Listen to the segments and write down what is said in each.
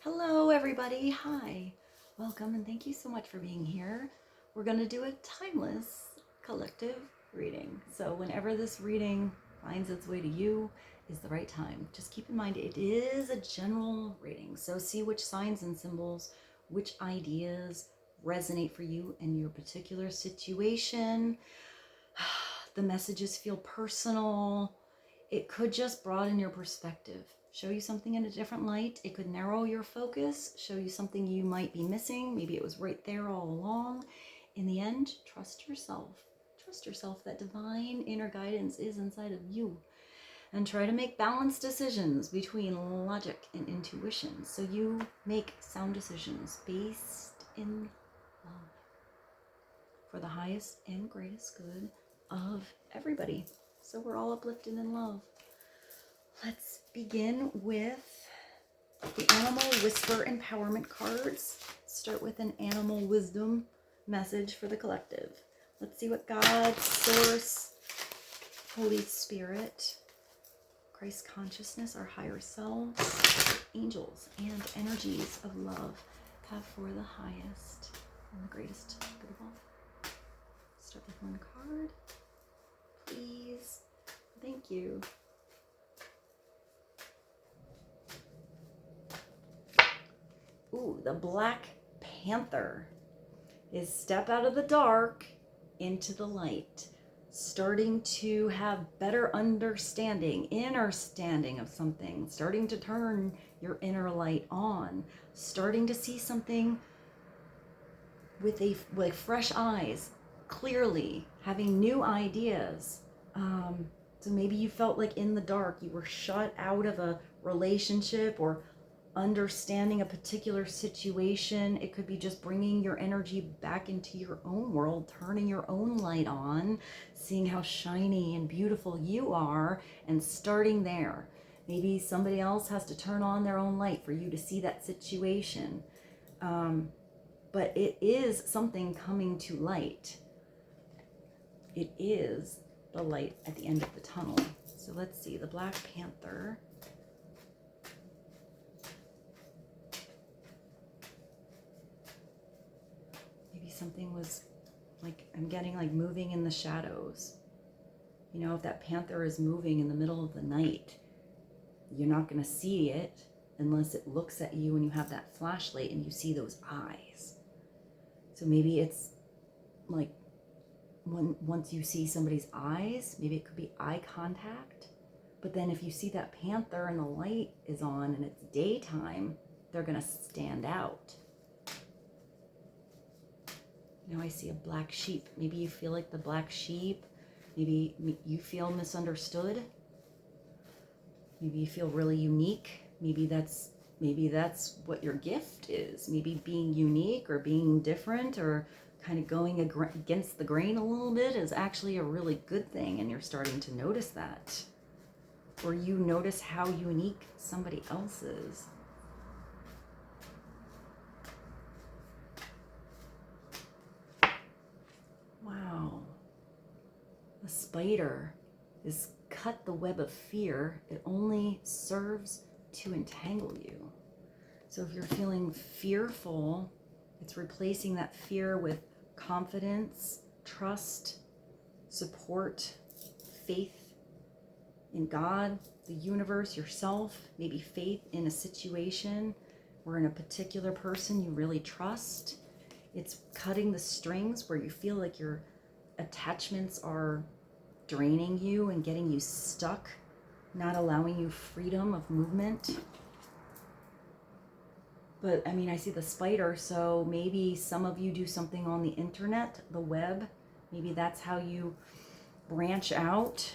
Hello, everybody. Hi. Welcome, and thank you so much for being here. We're going to do a timeless collective reading. So, whenever this reading finds its way to you, is the right time. Just keep in mind it is a general reading. So, see which signs and symbols, which ideas resonate for you in your particular situation. The messages feel personal. It could just broaden your perspective, show you something in a different light. It could narrow your focus, show you something you might be missing. Maybe it was right there all along. In the end, trust yourself. Trust yourself that divine inner guidance is inside of you. And try to make balanced decisions between logic and intuition so you make sound decisions based in love for the highest and greatest good of everybody. So we're all uplifted in love. Let's begin with the Animal Whisper Empowerment cards. Start with an animal wisdom message for the collective. Let's see what God, Source, Holy Spirit, Christ consciousness, our higher selves, angels, and energies of love have for the highest and the greatest good of all. Start with one card, please. Thank you. Ooh, the Black Panther is step out of the dark into the light, starting to have better understanding, inner standing of something, starting to turn your inner light on, starting to see something with fresh eyes, clearly, having new ideas. So maybe you felt like in the dark, you were shut out of a relationship or understanding a particular situation. It could be just bringing your energy back into your own world, turning your own light on, seeing how shiny and beautiful you are, and starting there. Maybe somebody else has to turn on their own light for you to see that situation. But it is something coming to light. It is the light at the end of the tunnel. So let's see, the Black Panther. Maybe something was like, I'm getting like moving in the shadows. You know, if that panther is moving in the middle of the night, you're not going to see it unless it looks at you and you have that flashlight and you see those eyes. So maybe it's like once you see somebody's eyes, maybe it could be eye contact. But then if you see that panther and the light is on and it's daytime, they're going to stand out. Now I see a black sheep. Maybe you feel like the black sheep. Maybe you feel misunderstood. Maybe you feel really unique. Maybe that's what your gift is. Maybe being unique or being different or kind of going against the grain a little bit is actually a really good thing, and you're starting to notice that. Or you notice how unique somebody else is. Wow. The spider is cut the web of fear. It only serves to entangle you. So if you're feeling fearful, it's replacing that fear with confidence, trust, support, faith in God, the universe, yourself, maybe faith in a situation or in a particular person you really trust. It's cutting the strings where you feel like your attachments are draining you and getting you stuck, not allowing you freedom of movement. But I mean, I see the spider, so maybe some of you do something on the internet, the web. Maybe that's how you branch out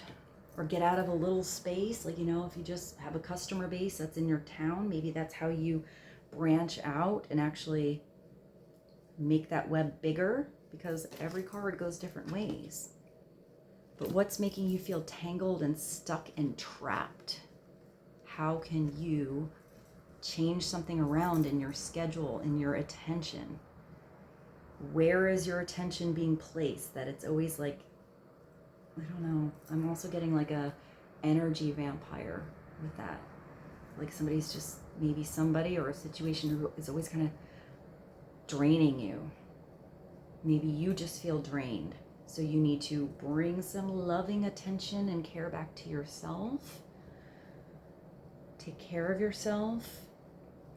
or get out of a little space. Like, you know, if you just have a customer base that's in your town, maybe that's how you branch out and actually make that web bigger, because every card goes different ways. But what's making you feel tangled and stuck and trapped? How can you change something around in your schedule, in your attention? Where is your attention being placed? That it's always like, I don't know. I'm also getting like a energy vampire with that. like somebody's just, maybe somebody or a situation who is always kind of draining you. Maybe you just feel drained. So you need to bring some loving attention and care back to yourself. Take care of yourself.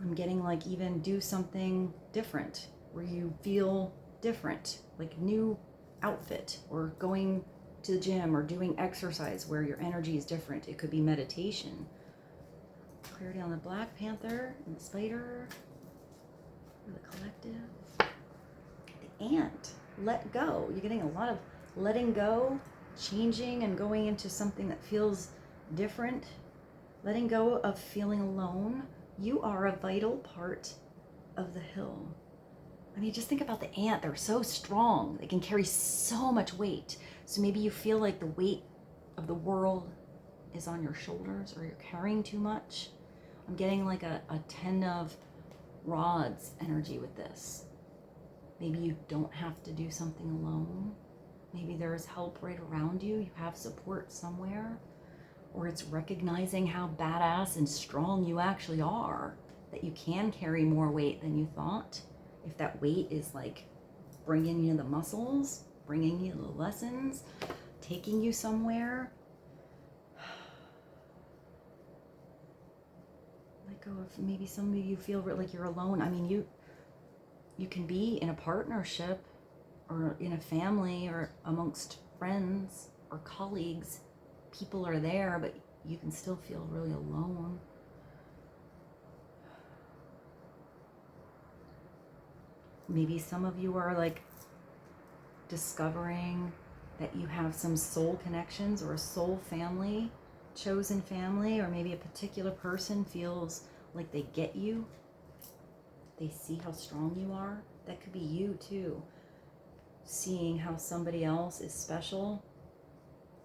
I'm getting like even do something different where you feel different, like new outfit, or going to the gym or doing exercise where your energy is different. It could be meditation. Clarity on the Black Panther and the Spider. For the collective. The Ant. Let go. You're getting a lot of letting go, changing and going into something that feels different. Letting go of feeling alone. You are a vital part of the hill. I mean, just think about the ant. They're so strong. They can carry so much weight. So maybe you feel like the weight of the world is on your shoulders, or you're carrying too much. I'm getting like a 10 of rods energy with this. Maybe you don't have to do something alone. Maybe there's help right around you. You have support somewhere. Or it's recognizing how badass and strong you actually are, that you can carry more weight than you thought. If that weight is like bringing you the muscles, bringing you the lessons, taking you somewhere. Let go of, maybe some of you feel like you're alone. I mean, you can be in a partnership or in a family or amongst friends or colleagues. People are there, but you can still feel really alone. Maybe some of you are like discovering that you have some soul connections or a soul family, chosen family, or maybe a particular person feels like they get you. They see how strong you are. That could be you too. Seeing how somebody else is special.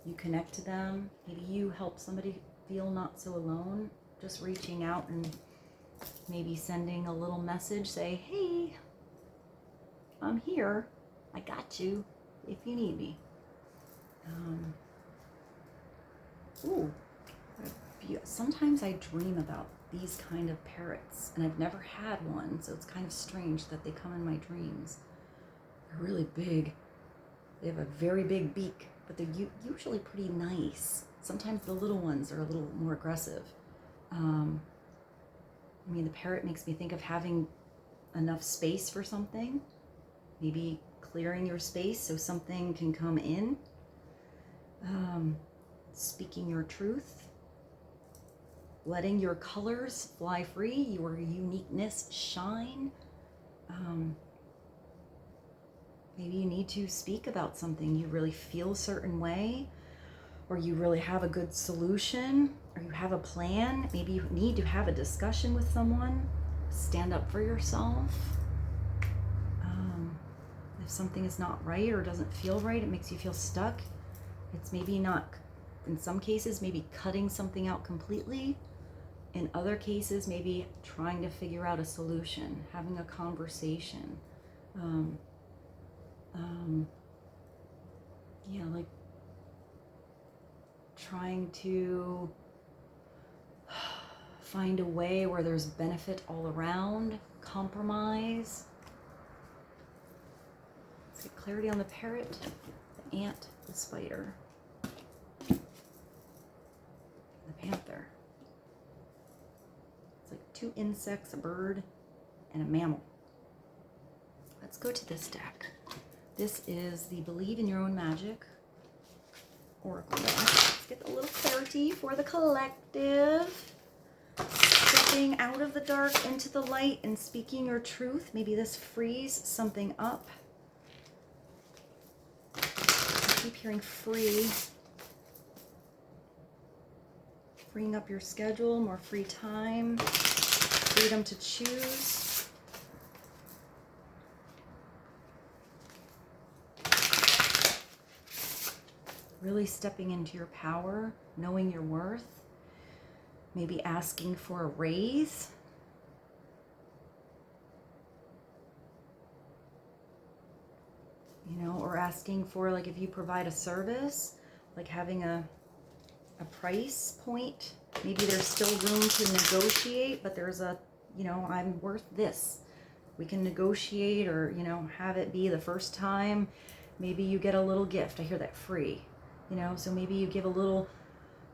You connect to them. Maybe you help somebody feel not so alone. Just reaching out and maybe sending a little message. Say, hey, I'm here. I got you if you need me. Sometimes I dream about these kind of parrots, and I've never had one, so it's kind of strange that they come in my dreams. They're really big. They have a very big beak, but they're usually pretty nice. Sometimes the little ones are a little more aggressive. I mean, the parrot makes me think of having enough space for something. Maybe clearing your space so something can come in. Speaking your truth. Letting your colors fly free, your uniqueness shine. Maybe you need to speak about something. You really feel a certain way, or you really have a good solution, or you have a plan. Maybe you need to have a discussion with someone. Stand up for yourself. If something is not right or doesn't feel right, it makes you feel stuck. It's maybe not, in some cases, maybe cutting something out completely. In other cases, maybe trying to figure out a solution, having a conversation. Like trying to find a way where there's benefit all around, compromise. Let's get clarity on the parrot, the ant, the spider, the panther. It's like two insects, a bird, and a mammal. Let's go to this deck. This is the Believe in Your Own Magic Oracle deck. Let's get a little clarity for the collective. Stepping out of the dark into the light and speaking your truth. Maybe this frees something up. I keep hearing free. Freeing up your schedule, more free time, freedom to choose. Really stepping into your power, knowing your worth. Maybe asking for a raise. Or asking for, like, if you provide a service, like having a price point Maybe there's still room to negotiate, but there's a, you know, I'm worth this. We can negotiate, or, you know, have it be the first time. Maybe you get a little gift. I hear that, free, you know, so maybe you give a little,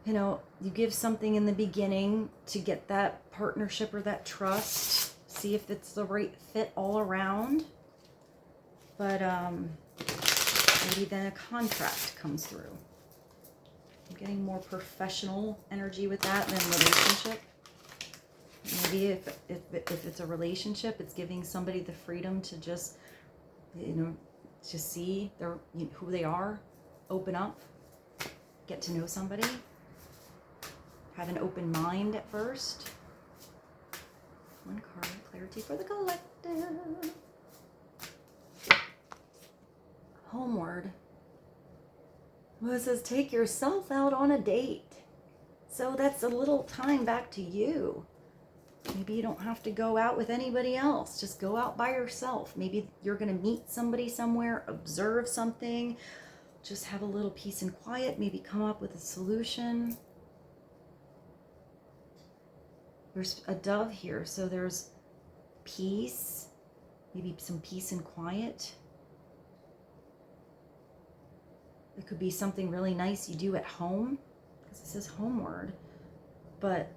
you know, you give something in the beginning to get that partnership or that trust. See if it's the right fit all around. But maybe then a contract comes through. I'm getting more professional energy with that than relationship. Maybe if it's a relationship, it's giving somebody the freedom to just, you know, to see their, you know, who they are, open up, get to know somebody, have an open mind at first. One card, clarity for the collective. Homeward. Well, it says take yourself out on a date. So that's a little time back to you. Maybe you don't have to go out with anybody else. Just go out by yourself. Maybe you're going to meet somebody somewhere, observe something, just have a little peace and quiet, maybe come up with a solution. There's a dove here, so there's peace, maybe some peace and quiet. It could be something really nice you do at home, because it says homeward, but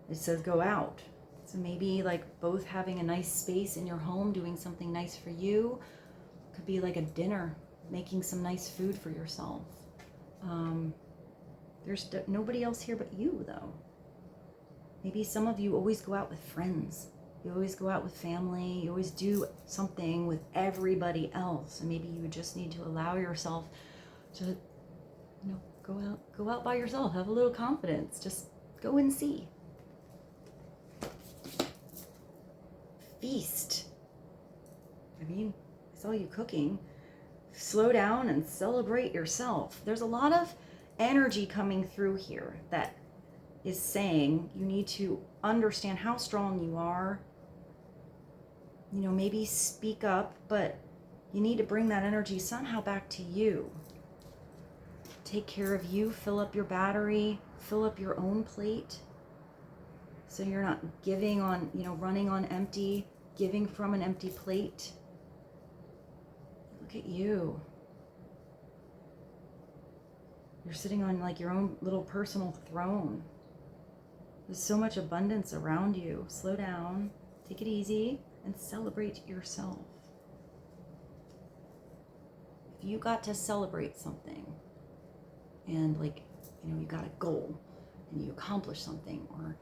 it says go out. So maybe like both having a nice space in your home, doing something nice for you. Could be like a dinner, making some nice food for yourself. There's nobody else here but you, though. Maybe some of you always go out with friends. You always go out with family. You always do something with everybody else. And maybe you just need to allow yourself to, you know, go out by yourself. Have a little confidence. Just go and see. Feast. I mean, I saw you cooking. Slow down and celebrate yourself. There's a lot of energy coming through here that is saying you need to understand how strong you are. You know, maybe speak up, but you need to bring that energy somehow back to you. Take care of you, fill up your battery, fill up your own plate. So you're not giving on, you know, running on empty, giving from an empty plate. Look at you. You're sitting on like your own little personal throne. There's so much abundance around you. Slow down, take it easy, and celebrate yourself. If you got to celebrate something, and like, you know, you got a goal, and you accomplished something, or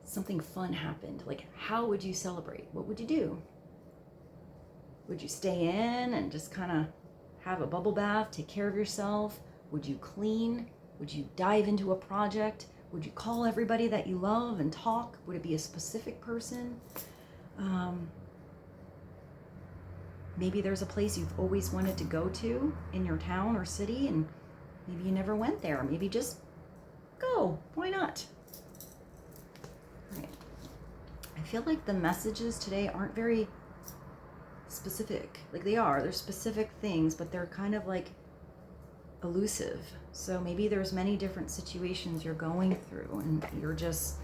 something fun happened, like how would you celebrate? What would you do? Would you stay in and just kind of have a bubble bath, take care of yourself? Would you clean? Would you dive into a project? Would you call everybody that you love and talk? Would it be a specific person? Maybe there's a place you've always wanted to go to in your town or city, and maybe you never went there. Maybe just go. Why not? All right. I feel like the messages today aren't very specific. Like they're specific things, but they're kind of like elusive. So maybe there's many different situations you're going through, and you're just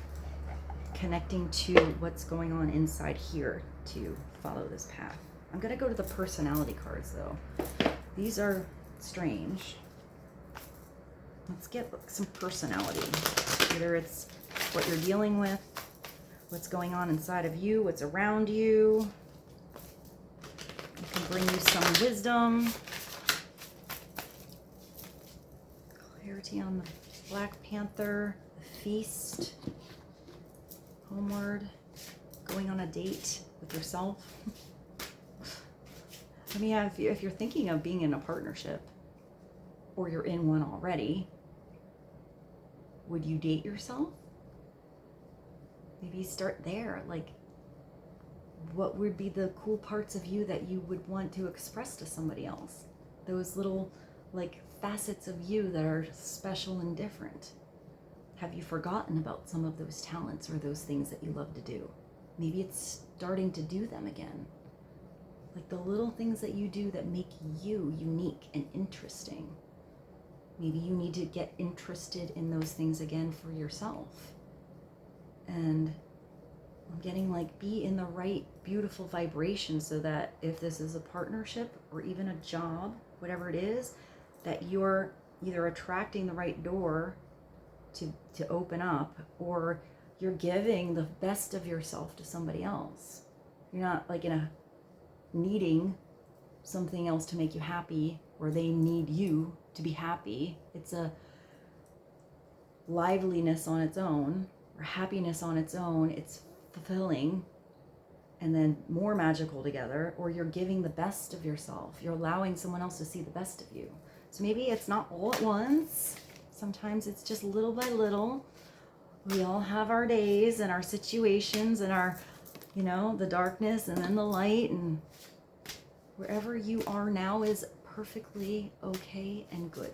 connecting to what's going on inside here to follow this path. I'm going to go to the personality cards, though. These are strange. Let's get some personality. Either it's what you're dealing with, what's going on inside of you, what's around you. It can bring you some wisdom. Clarity on the Black Panther, the feast, homeward, going on a date with yourself. I mean, if you're thinking of being in a partnership, or you're in one already, would you date yourself? Maybe start there. Like, what would be the cool parts of you that you would want to express to somebody else? Those little, like, facets of you that are special and different. Have you forgotten about some of those talents or those things that you love to do? Maybe it's starting to do them again. Like the little things that you do that make you unique and interesting. Maybe you need to get interested in those things again for yourself. And I'm getting like, be in the right, beautiful vibration so that if this is a partnership or even a job, whatever it is, that you're either attracting the right door to open up, or you're giving the best of yourself to somebody else. You're not like in a needing something else to make you happy, or they need you to be happy. It's a liveliness on its own, or happiness on its own. It's fulfilling and then more magical together, or you're giving the best of yourself. You're allowing someone else to see the best of you. So maybe it's not all at once. Sometimes it's just little by little. We all have our days and our situations and our, the darkness and then the light, and wherever you are now is perfectly okay and good.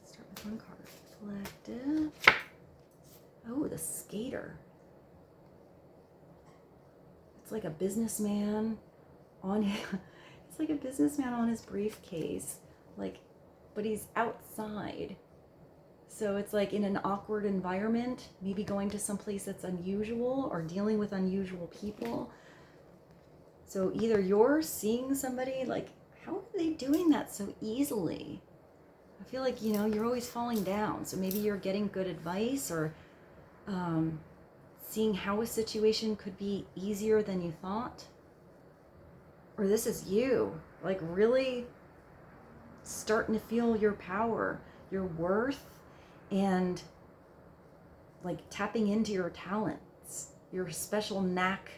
Start with one card. Collective. Oh, the skater. It's like a businessman on it's like a businessman on his briefcase, but he's outside. So it's like in an awkward environment, maybe going to some place that's unusual or dealing with unusual people. So either you're seeing somebody like, how are they doing that so easily? I feel like, you're always falling down. So maybe you're getting good advice, or seeing how a situation could be easier than you thought. Or this is you, like really starting to feel your power, your worth, and like tapping into your talents, your special knack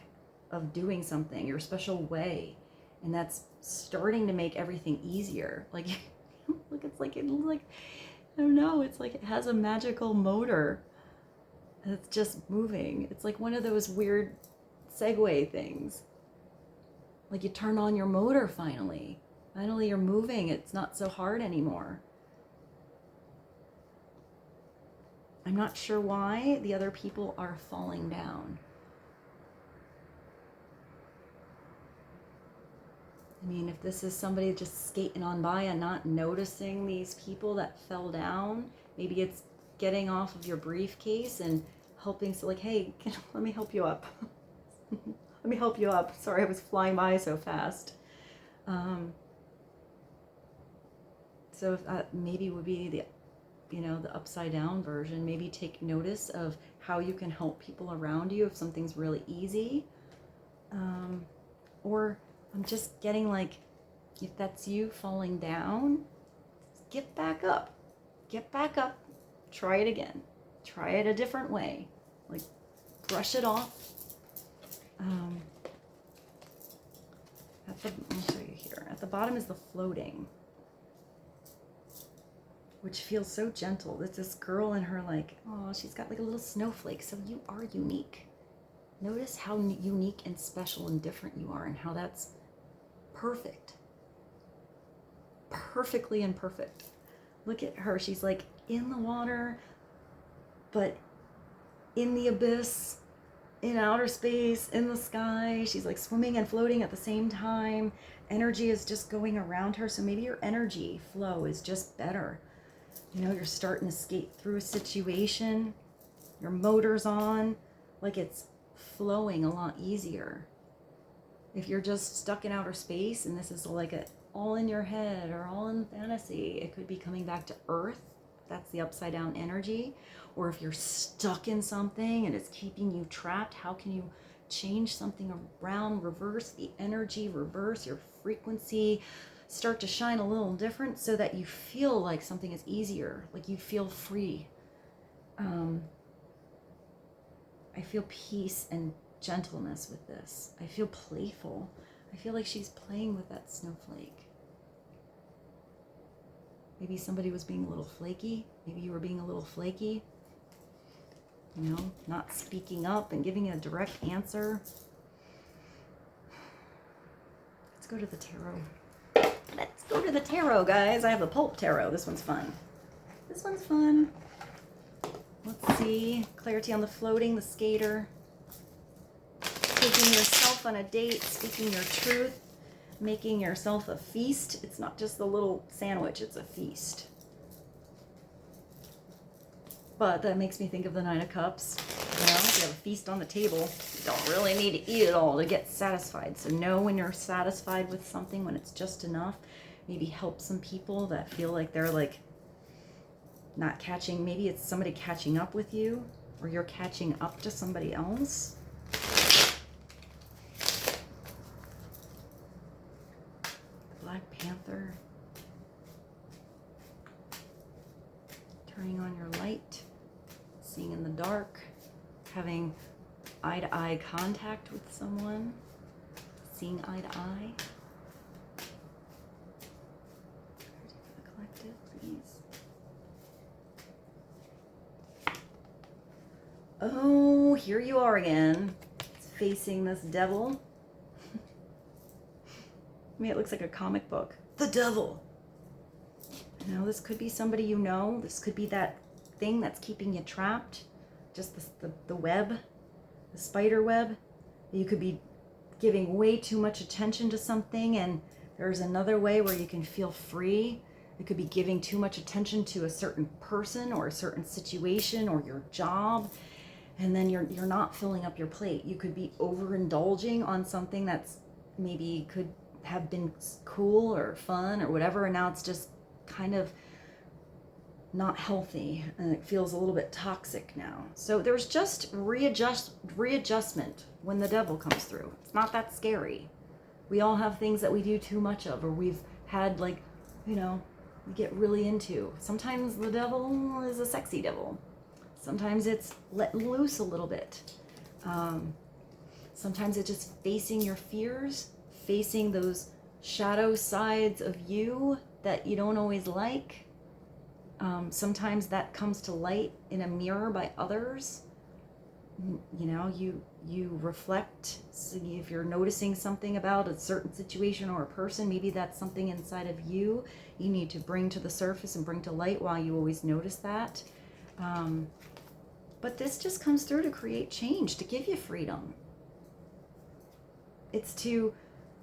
of doing something, your special way. And that's starting to make everything easier. Like, look, it's like, I don't know, it's like it has a magical motor. It's just moving. It's like one of those weird Segway things. Like you turn on your motor finally. Finally you're moving. It's not so hard anymore. I'm not sure why the other people are falling down. I mean, if this is somebody just skating on by and not noticing these people that fell down, maybe it's getting off of your briefcase and helping. So like, hey, let me help you up. Let me help you up. Sorry, I was flying by so fast. So if that maybe would be the upside down version. Maybe take notice of how you can help people around you if something's really easy. Or I'm just getting like, if that's you falling down, get back up. Get back up. Try it again. Try it a different way. Like brush it off. I'll show you here. At the bottom is the floating, which feels so gentle. There's this girl and her like, oh, she's got like a little snowflake. So you are unique. Notice how unique and special and different you are, and how that's perfect. Perfectly imperfect. Look at her. She's like in the water, but in the abyss, in outer space, in the sky. She's like swimming and floating at the same time. Energy is just going around her. So maybe your energy flow is just better. You're starting to skate through a situation. Your motor's on. Like it's flowing a lot easier. If you're just stuck in outer space and this is like all in your head or all in fantasy, it could be coming back to earth. That's the upside down energy. Or if you're stuck in something and it's keeping you trapped, how can you change something around, reverse the energy, reverse your frequency, start to shine a little different so that you feel like something is easier, like you feel free. I feel peace and gentleness with this. I feel playful. I feel like she's playing with that snowflake. Maybe somebody was being a little flaky. Maybe you were being a little flaky. Not speaking up and giving a direct answer. Let's go to the tarot. Let's go to the tarot, guys. I have the pulp tarot. This one's fun. This one's fun. Let's see. Clarity on the floating, the skater. Taking yourself on a date, speaking your truth. making yourself a feast. It's not just a little sandwich, it's a feast. But that makes me think of the Nine of Cups. You know, if you have a feast on the table, you don't really need to eat it all to get satisfied. So know when you're satisfied with something, when it's just enough. Maybe help some people that feel like they're like not catching. Maybe it's somebody catching up with you, or you're catching up to somebody else. Black Panther. Turning on your light. Seeing in the dark, having eye-to-eye contact with someone, seeing eye-to-eye. The collective, please. Oh, here you are again. It's facing this devil. I mean, it looks like a comic book. The devil. You know, this could be somebody you know. This could be that thing that's keeping you trapped, just the web, the spider web. You could be giving way too much attention to something, and there's another way where you can feel free. It could be giving too much attention to a certain person or a certain situation or your job, and then you're not filling up your plate. You could be overindulging on something that's maybe could have been cool or fun or whatever, and now it's just kind of not healthy, and it feels a little bit toxic now. So there's just readjustment when the devil comes through. It's not that scary. We all have things that we do too much of, or we've had, like, you know, we get really into. Sometimes the devil is a sexy devil. Sometimes it's letting loose a little bit. Sometimes it's just facing your fears, facing those shadow sides of you that you don't always like. Sometimes that comes to light in a mirror by others. You know, you reflect. So if you're noticing something about a certain situation or a person, maybe that's something inside of you you need to bring to the surface and bring to light while you always notice that. But this just comes through to create change, to give you freedom. It's to,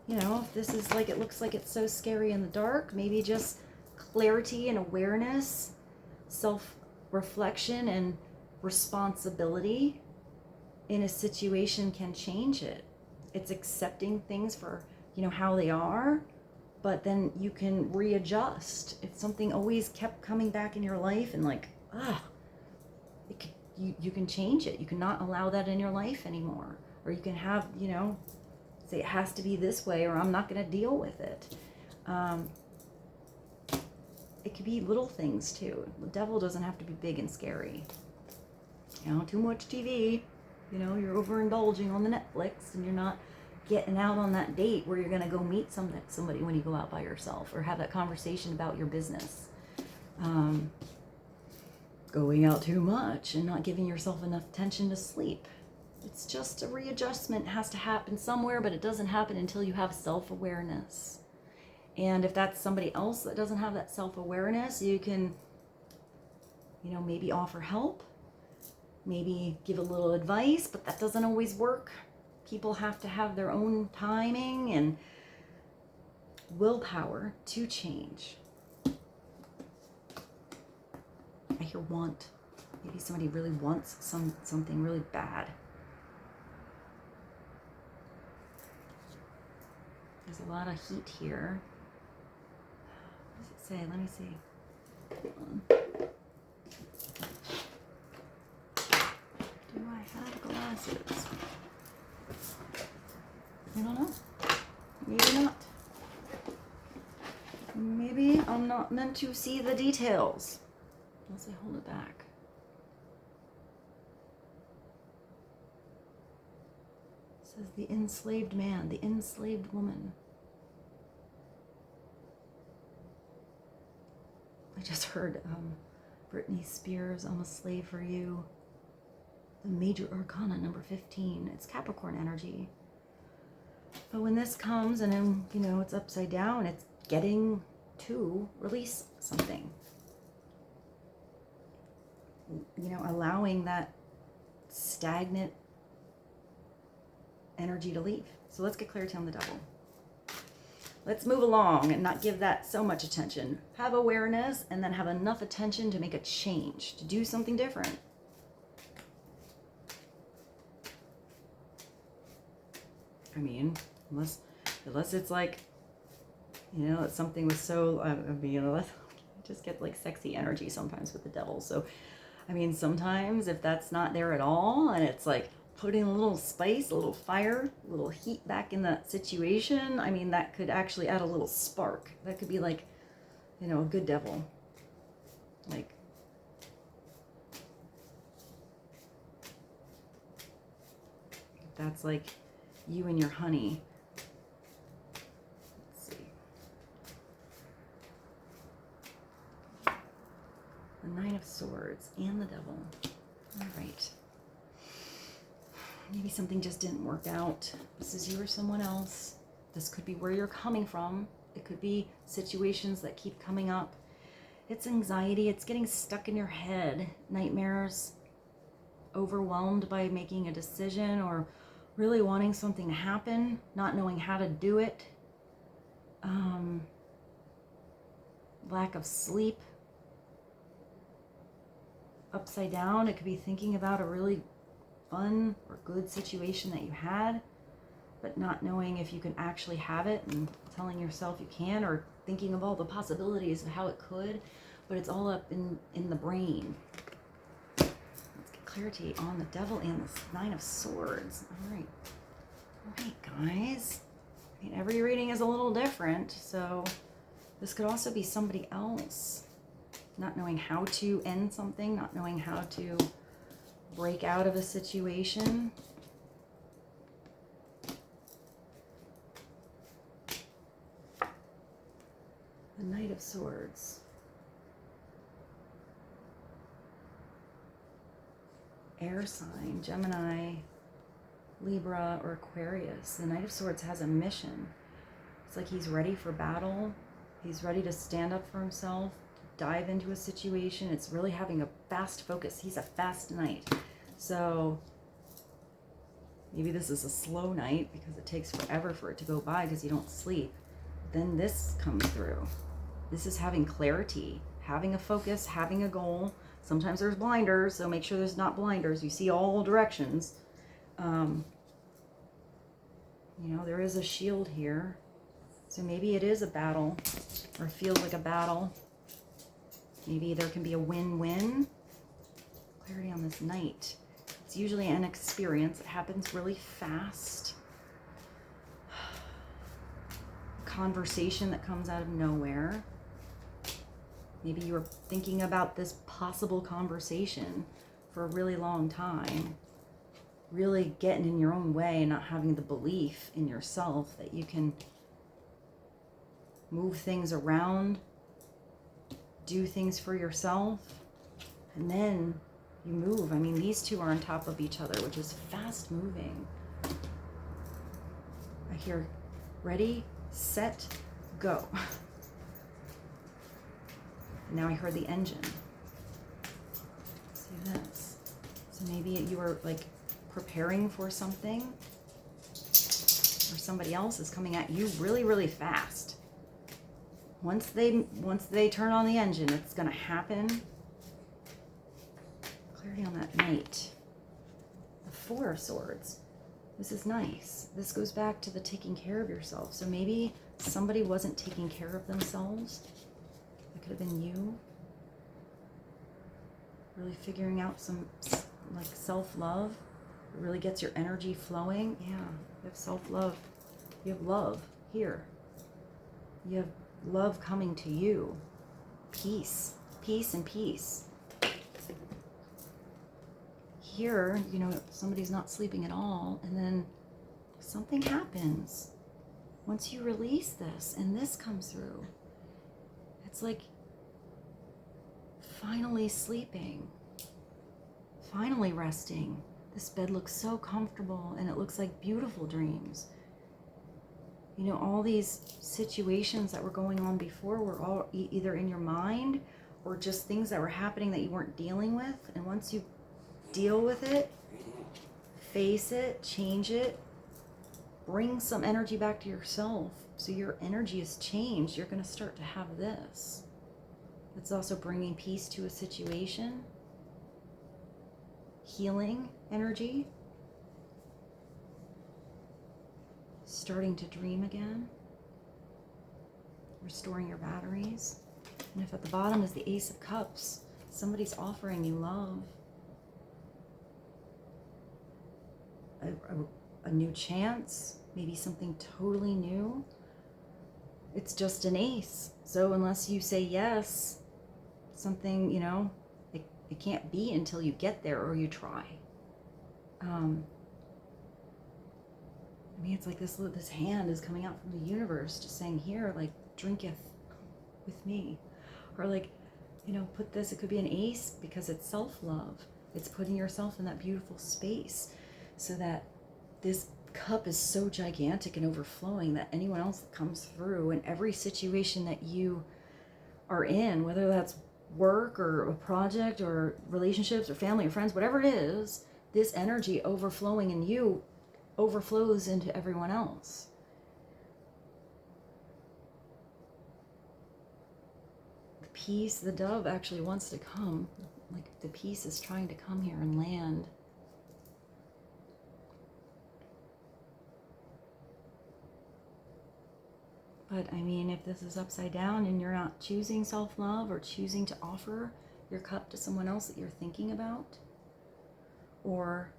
you know, if this is like, it looks like it's so scary in the dark, maybe just clarity and awareness, self-reflection and responsibility in a situation can change it. It's accepting things for, you know, how they are, but then you can readjust. If something always kept coming back in your life and like, you can change it. You cannot allow that in your life anymore. Or you can have, you know, say it has to be this way or I'm not going to deal with it. It could be little things too. The devil doesn't have to be big and scary. You know, too much TV. You know, you're overindulging on the Netflix and you're not getting out on that date where you're going to go meet somebody when you go out by yourself or have that conversation about your business. Going out too much and not giving yourself enough attention to sleep. It's just a readjustment has to happen somewhere, but it doesn't happen until you have self-awareness. And if that's somebody else that doesn't have that self-awareness, you can, you know, maybe offer help, maybe give a little advice, but that doesn't always work. People have to have their own timing and willpower to change. I hear want. Maybe somebody really wants something really bad. There's a lot of heat here. What does it say? Let me see. Hold on. Do I have glasses? I don't know. Maybe not. Maybe I'm not meant to see the details. Unless I hold it back. It says the enslaved man, the enslaved woman. I just heard Britney Spears, I'm a Slave for You. The major arcana, number 15. It's Capricorn energy. But when this comes and then, you know, it's upside down, it's getting to release something. You know, allowing that stagnant energy to leave. So let's get clarity on the devil. let's move along and not give that so much attention. Have awareness and then have enough attention to make a change, to do something different. I mean, unless it's like, you know, it's something with so, I mean, unless I just get like sexy energy sometimes with the devil. So, I mean, sometimes if that's not there at all and it's like putting a little spice, a little fire, a little heat back in that situation, I mean, that could actually add a little spark. That could be like, you know, a good devil. Like, that's like you and your honey. Let's see. The Nine of Swords and the Devil. All right. Maybe something just didn't work out. This is you or someone else. This could be where you're coming from. It could be situations that keep coming up. It's anxiety. It's getting stuck in your head. Nightmares. Overwhelmed by making a decision or really wanting something to happen, not knowing how to do it. Lack of sleep. Upside down, it could be thinking about a really fun or good situation that you had, but not knowing if you can actually have it and telling yourself you can, or thinking of all the possibilities of how it could, but it's all up in the brain. Let's get clarity on the Devil and the Nine of Swords. All right, guys. I mean, every reading is a little different, so this could also be somebody else not knowing how to end something, not knowing how to break out of a situation. The Knight of Swords. Air sign, Gemini, Libra, or Aquarius. The Knight of Swords has a mission. It's like he's ready for battle. He's ready to stand up for himself, dive into a situation. It's really having a fast focus. He's a fast knight. So maybe this is a slow night because it takes forever for it to go by because you don't sleep. Then this comes through. This is having clarity, having a focus, having a goal. Sometimes there's blinders, so make sure there's not blinders. You see all directions. You know, there is a shield here. So maybe it is a battle, or feels like a battle. Maybe there can be a win-win. Clarity on this knight. It's usually an experience. It happens really fast. Conversation that comes out of nowhere. Maybe you were thinking about this possible conversation for a really long time. Really getting in your own way and not having the belief in yourself that you can move things around, do things for yourself, and then you move. I mean, these two are on top of each other, which is fast moving. I hear ready, set, go. And now I heard the engine. See this. So maybe you were like preparing for something, or somebody else is coming at you really, really fast. Once they turn on the engine, it's going to happen. Clarity on that knight. The Four of Swords. This is nice. This goes back to the taking care of yourself. So maybe somebody wasn't taking care of themselves. It could have been you. Really figuring out some like self-love. It really gets your energy flowing. Yeah, you have self-love. You have love here. You have love coming to you. Peace. Peace and peace. Here, you know, somebody's not sleeping at all, and then something happens. Once you release this, and this comes through, it's like finally sleeping. Finally resting. This bed looks so comfortable, and it looks like beautiful dreams. You know, all these situations that were going on before were all either in your mind or just things that were happening that you weren't dealing with. And once you deal with it, face it, change it, bring some energy back to yourself, So your energy has changed. You're going to start to have this. It's also bringing peace to a situation, healing energy, starting to dream again, restoring your batteries. And if at the bottom is the Ace of Cups, somebody's offering you love, a new chance, maybe something totally new. It's just an ace. So unless you say yes, something, you know, it can't be until you get there or you try. I mean, it's like this hand is coming out from the universe just saying, here, like, drinketh with me. Or like, you know, put this, it could be an ace because it's self-love. It's putting yourself in that beautiful space so that this cup is so gigantic and overflowing that anyone else that comes through in every situation that you are in, whether that's work or a project or relationships or family or friends, whatever it is, this energy overflowing in you overflows into everyone else. The peace, the dove actually wants to come. Like the peace is trying to come here and land. But I mean, if this is upside down and you're not choosing self-love or choosing to offer your cup to someone else that you're thinking about, or,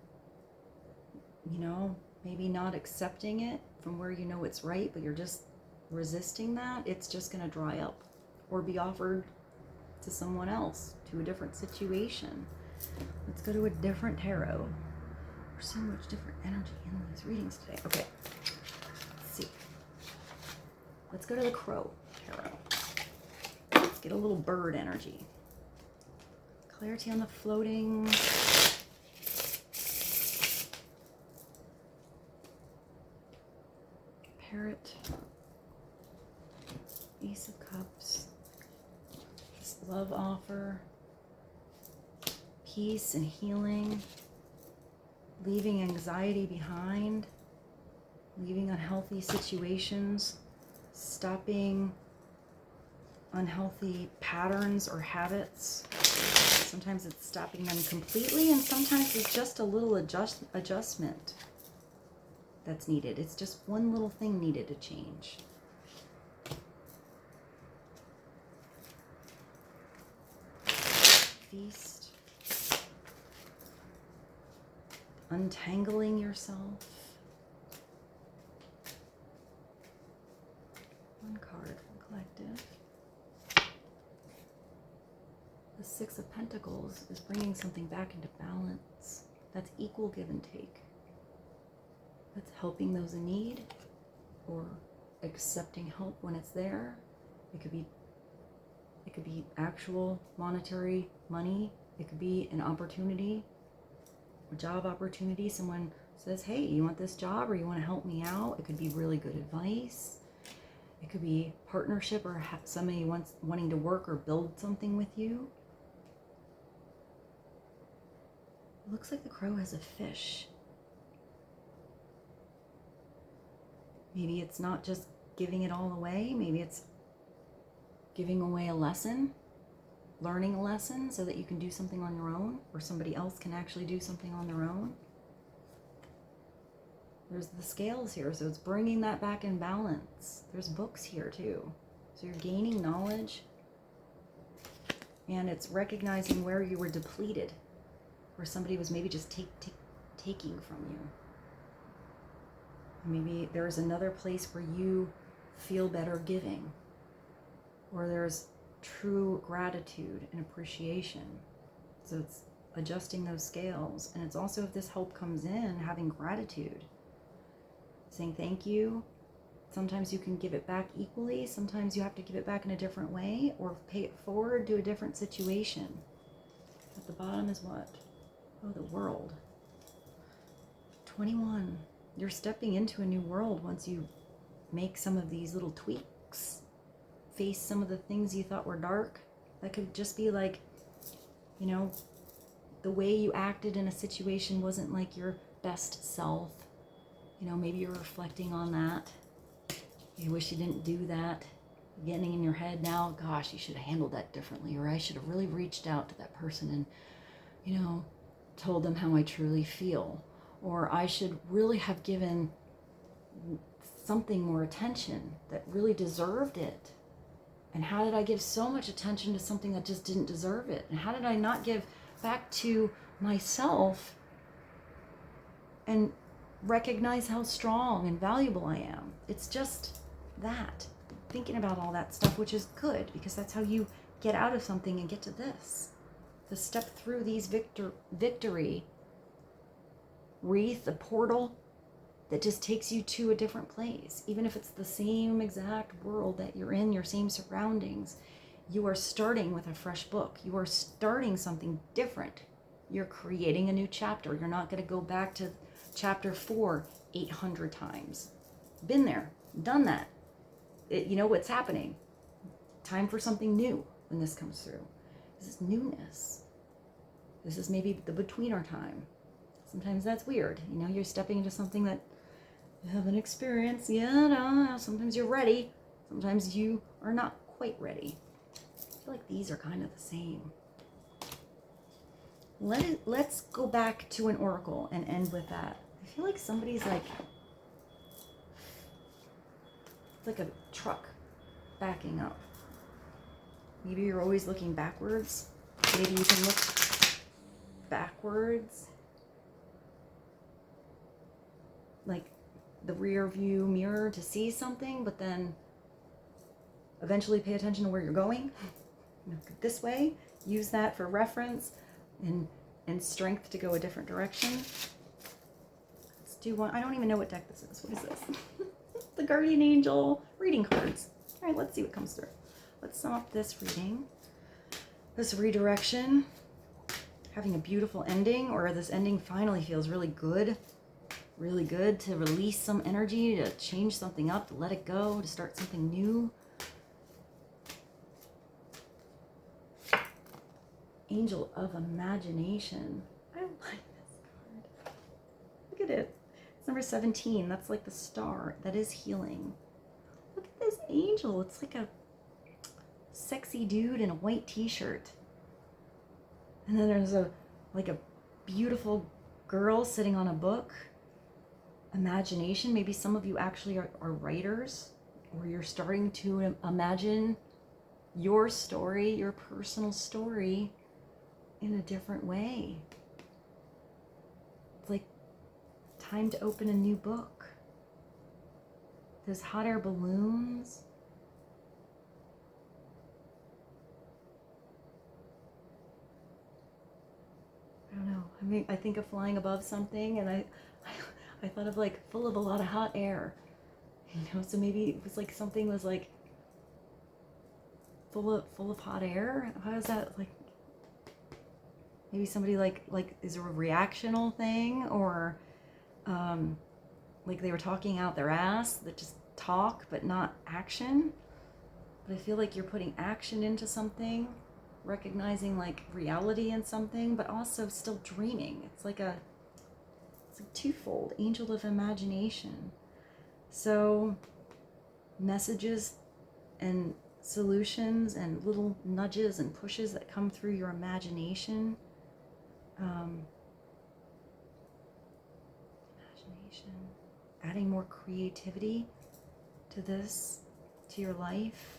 you know, maybe not accepting it from where you know it's right, but you're just resisting that, it's just going to dry up or be offered to someone else, to a different situation. Let's go to a different tarot. There's so much different energy in these readings today. Okay, let's see. Let's go to the Crow Tarot. Let's get a little bird energy. Clarity on the floating. Parrot. Ace of Cups. This love offer. Peace and healing. Leaving anxiety behind. Leaving unhealthy situations. Stopping unhealthy patterns or habits. Sometimes it's stopping them completely, and sometimes it's just a little adjustment that's needed. It's just one little thing needed to change. Feast. Untangling yourself. One card from Collective. The Six of Pentacles is bringing something back into balance. That's equal give and take. That's helping those in need or accepting help when it's there. It could be actual monetary money. It could be an opportunity, a job opportunity. Someone says, hey, you want this job or you want to help me out? It could be really good advice. It could be partnership or somebody wanting to work or build something with you. It looks like the crow has a fish. Maybe it's not just giving it all away. Maybe it's giving away a lesson, learning a lesson so that you can do something on your own, or somebody else can actually do something on their own. There's the scales here, so it's bringing that back in balance. There's books here too. So you're gaining knowledge, and it's recognizing where you were depleted, where somebody was maybe just taking from you. Maybe there's another place where you feel better giving, or there's true gratitude and appreciation. So it's adjusting those scales. And it's also, if this help comes in, having gratitude, saying thank you. Sometimes you can give it back equally. Sometimes you have to give it back in a different way, or pay it forward to a different situation. At the bottom is what? Oh, the world. 21. You're stepping into a new world once you make some of these little tweaks. Face some of the things you thought were dark. That could just be like, you know, the way you acted in a situation wasn't like your best self. You know, maybe you're reflecting on that. You wish you didn't do that. Getting in your head now, gosh, you should have handled that differently, or I should have really reached out to that person and, told them how I truly feel, or I should really have given something more attention that really deserved it. And how did I give so much attention to something that just didn't deserve it? And how did I not give back to myself and recognize how strong and valuable I am? It's just that. Thinking about all that stuff, which is good, because that's how you get out of something and get to this. To step through these victory wreath, the portal that just takes you to a different place. Even if it's the same exact world that you're in, your same surroundings, you are starting with a fresh book. You are starting something different. You're creating a new chapter. You're not going to go back to chapter 4 800 times. Been there, done that. You know what's happening. Time for something new when this comes through. This is newness. This is maybe the between our time. Sometimes that's weird. You're stepping into something that you haven't experienced yet. Sometimes you're ready. Sometimes you are not quite ready. I feel like these are kind of the same. Let's go back to an oracle and end with that. I feel like somebody's it's like a truck backing up. Maybe you're always looking backwards. Maybe you can look backwards, like the rear view mirror, to see something, but then eventually pay attention to where you're going. This way, use that for reference and strength to go a different direction. Let's do one. I don't even know what deck this is. What is this? The Guardian Angel reading cards. All right, let's see what comes through. Let's sum up this reading. This redirection, having a beautiful ending, or this ending finally feels really good to release some energy, to change something up, to let it go, to start something new. Angel of Imagination. I like this card. Look at it. It's number 17. That's like the star. That is healing. Look at this angel. It's like a sexy dude in a white t-shirt. And then there's a beautiful girl sitting on a book. Imagination. Maybe some of you actually are writers, or you're starting to imagine your story, your personal story, in a different way. It's like time to open a new book. There's hot air balloons. I don't know. I think of flying above something, and I thought of full of a lot of hot air. So maybe it was something was full of hot air. How is that maybe somebody is a reactional thing, or they were talking out their ass, that just talk but not action. But I feel like you're putting action into something, recognizing reality in something, but also still dreaming. It's like twofold. Angel of Imagination. So messages and solutions and little nudges and pushes that come through your imagination. Imagination. Adding more creativity to this, to your life.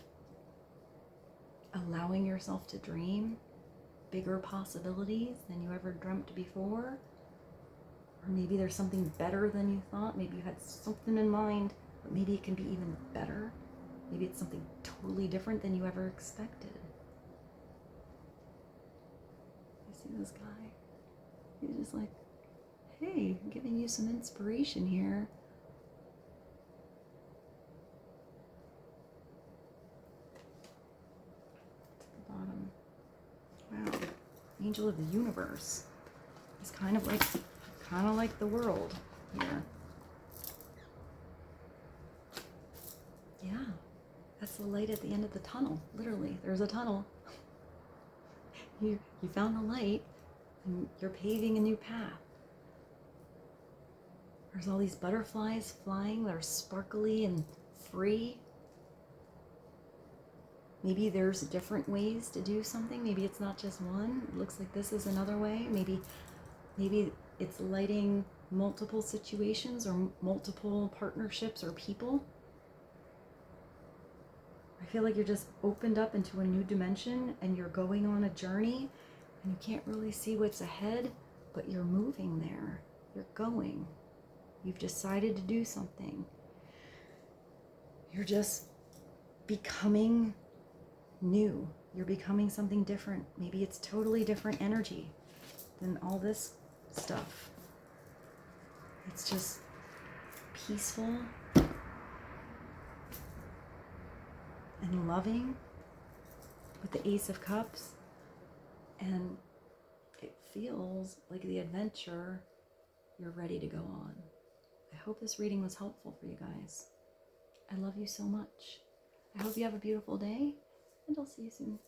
Allowing yourself to dream bigger possibilities than you ever dreamt before. Or maybe there's something better than you thought. Maybe you had something in mind, but maybe it can be even better. Maybe it's something totally different than you ever expected. You see this guy? He's just hey, I'm giving you some inspiration here. To the bottom. Wow. Angel of the Universe. He's kind of like the world here. Yeah, that's the light at the end of the tunnel. Literally, there's a tunnel. You found the light, and you're paving a new path. There's all these butterflies flying that are sparkly and free. Maybe there's different ways to do something. Maybe it's not just one. It looks like this is another way. Maybe it's lighting multiple situations or multiple partnerships or people. I feel like you're just opened up into a new dimension and you're going on a journey and you can't really see what's ahead, but you're moving there. You're going. You've decided to do something. You're just becoming new. You're becoming something different. Maybe it's totally different energy than all this stuff. It's just peaceful and loving with the Ace of Cups. And it feels like the adventure you're ready to go on. I hope this reading was helpful for you guys. I love you so much. I hope you have a beautiful day, and I'll see you soon.